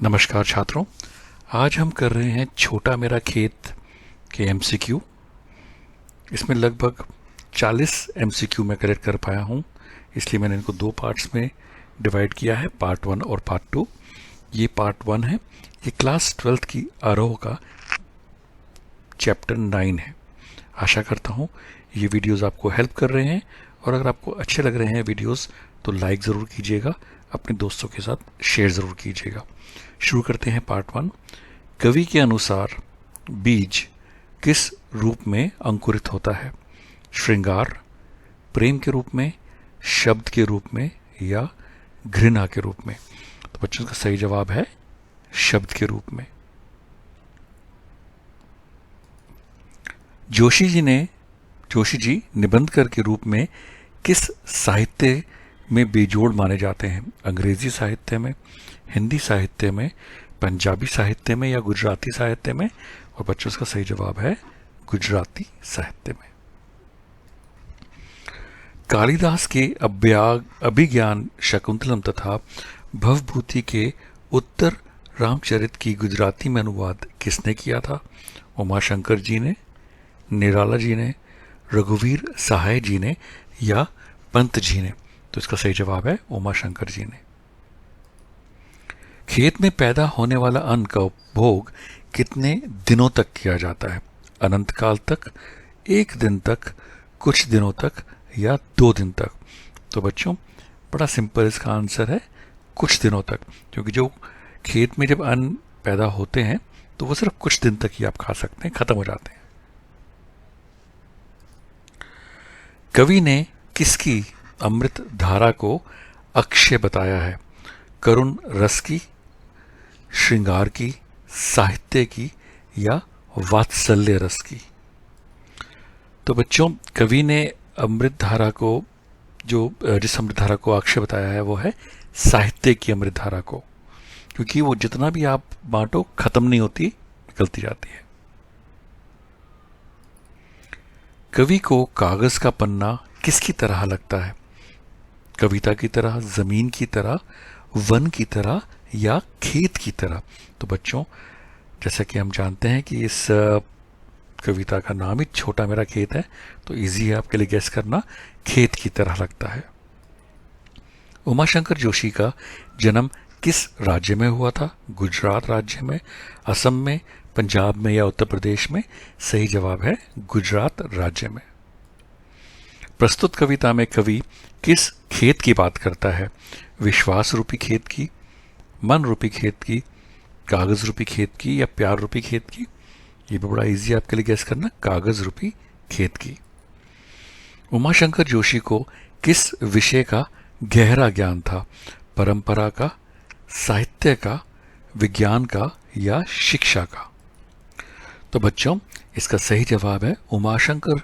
नमस्कार छात्रों। आज हम कर रहे हैं छोटा मेरा खेत के एमसीक्यू। इसमें लगभग 40 एमसीक्यू मैं कलेक्ट कर पाया हूँ, इसलिए मैंने इनको 2 पार्ट्स में डिवाइड किया है, पार्ट 1 और पार्ट 2। ये पार्ट 1 है। ये क्लास 12th की आरोह का चैप्टर 9 है। आशा करता हूँ ये वीडियोस आपको हेल्प कर रहे हैं, और अगर आपको अच्छे लग रहे हैं वीडियोस तो लाइक ज़रूर कीजिएगा, अपने दोस्तों के साथ शेयर ज़रूर कीजिएगा। शुरू करते हैं पार्ट 1। कवि के अनुसार बीज किस रूप में अंकुरित होता है? श्रृंगार, प्रेम के रूप में, शब्द के रूप में या घृणा के रूप में? तो बच्चों का सही जवाब है शब्द के रूप में। जोशी जी निबंधकर के रूप में किस साहित्य में बेजोड़ माने जाते हैं? अंग्रेजी साहित्य में, हिंदी साहित्य में, पंजाबी साहित्य में या गुजराती साहित्य में? और बच्चों इसका सही जवाब है गुजराती साहित्य में। कालिदास के अभिज्ञान शकुंतलम तथा भवभूति के उत्तर रामचरित की गुजराती में अनुवाद किसने किया था? उमाशंकर जी ने, निराला जी ने, रघुवीर सहाय जी ने या पंत जी ने? तो इसका सही जवाब है उमाशंकर जी ने। खेत में पैदा होने वाला अन्न का उपभोग कितने दिनों तक किया जाता है? अनंत काल तक, 1 दिन तक, कुछ दिनों तक या 2 दिन तक? तो बच्चों बड़ा सिंपल इसका आंसर है कुछ दिनों तक, क्योंकि जो खेत में जब अन्न पैदा होते हैं तो वो सिर्फ कुछ दिन तक ही आप खा सकते हैं, खत्म हो जाते हैं। कवि ने किसकी अमृत धारा को अक्षय बताया है? करुण रस की, श्रृंगार की, साहित्य की या वात्सल्य रस की? तो बच्चों कवि ने अमृत धारा को जिस अमृत धारा को अक्षय बताया है वो है साहित्य की अमृत धारा को, क्योंकि वो जितना भी आप बांटो खत्म नहीं होती, निकलती जाती है। कवि को कागज का पन्ना किसकी तरह लगता है? कविता की तरह, जमीन की तरह, वन की तरह या खेत की तरह? तो बच्चों जैसा कि हम जानते हैं कि इस कविता का नाम ही छोटा मेरा खेत है, तो इजी है आपके लिए गैस करना, खेत की तरह लगता है। उमाशंकर जोशी का जन्म किस राज्य में हुआ था? गुजरात राज्य में, असम में, पंजाब में या उत्तर प्रदेश में? सही जवाब है गुजरात राज्य में। प्रस्तुत कविता में कवि किस खेत की बात करता है? विश्वास रूपी खेत की, मन रूपी खेत की, कागज रूपी खेत की या प्यार रूपी खेत की? ये भी बड़ा इजी है आपके लिए गैस करना, कागज रूपी खेत की। उमाशंकर जोशी को किस विषय का गहरा ज्ञान था? परंपरा का, साहित्य का, विज्ञान का या शिक्षा का? तो बच्चों इसका सही जवाब है उमाशंकर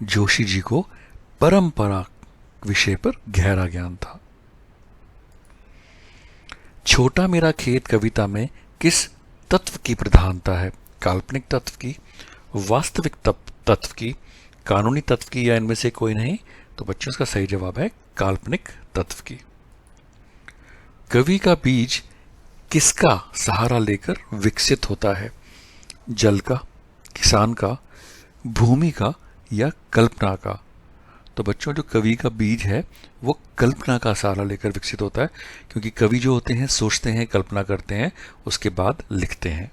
जोशी जी को परंपरा विषय पर गहरा ज्ञान था। छोटा मेरा खेत कविता में किस तत्व की प्रधानता है? काल्पनिक तत्व की, वास्तविक तत्व की, कानूनी तत्व की या इनमें से कोई नहीं? तो बच्चों इसका सही जवाब है काल्पनिक तत्व की। कवि का बीज किसका सहारा लेकर विकसित होता है? जल का, किसान का, भूमि का या कल्पना का? तो बच्चों जो कवि का बीज है वो कल्पना का सहारा लेकर विकसित होता है, क्योंकि कवि जो होते हैं सोचते हैं, कल्पना करते हैं, उसके बाद लिखते हैं।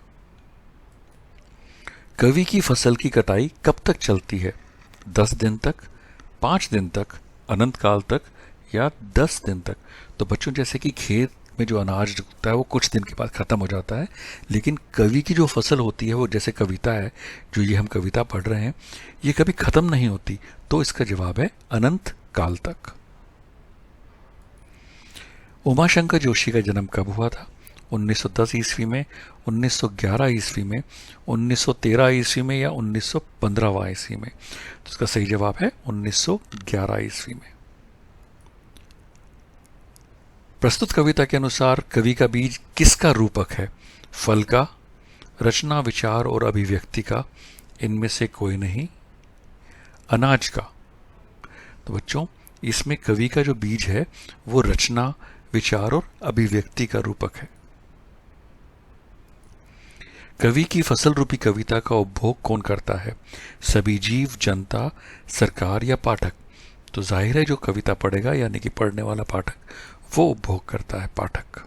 कवि की फसल की कटाई कब तक चलती है? 10 दिन तक, 5 दिन तक, अनंत काल तक या 10 दिन तक? तो बच्चों जैसे कि खेत में जो अनाज उगता है वो कुछ दिन के बाद खत्म हो जाता है, लेकिन कवि की जो फसल होती है वो जैसे कविता है, जो ये हम कविता पढ़ रहे हैं, ये कभी खत्म नहीं होती, तो इसका जवाब है अनंत काल तक। उमाशंकर जोशी का जन्म कब हुआ था? 1910 ईस्वी में, 1911 ईस्वी में, 1913 ईस्वी में या 1915 ईस्वी में? तो इसका सही जवाब है 1911 ईस्वी में। प्रस्तुत कविता के अनुसार कवि का बीज किसका रूपक है? फल का, रचना, विचार और अभिव्यक्ति का? इनमें से कोई नहीं? अनाज का? तो बच्चों इसमें कवि का जो बीज है वो रचना, विचार और अभिव्यक्ति का रूपक है। कवि की फसल रूपी कविता का उपभोग कौन करता है? सभी जीव, जनता, सरकार या पाठक? तो जाहिर है जो कविता पढ़ेगा यानी कि पढ़ने वाला पाठक, वो उपभोग करता है, पाठक।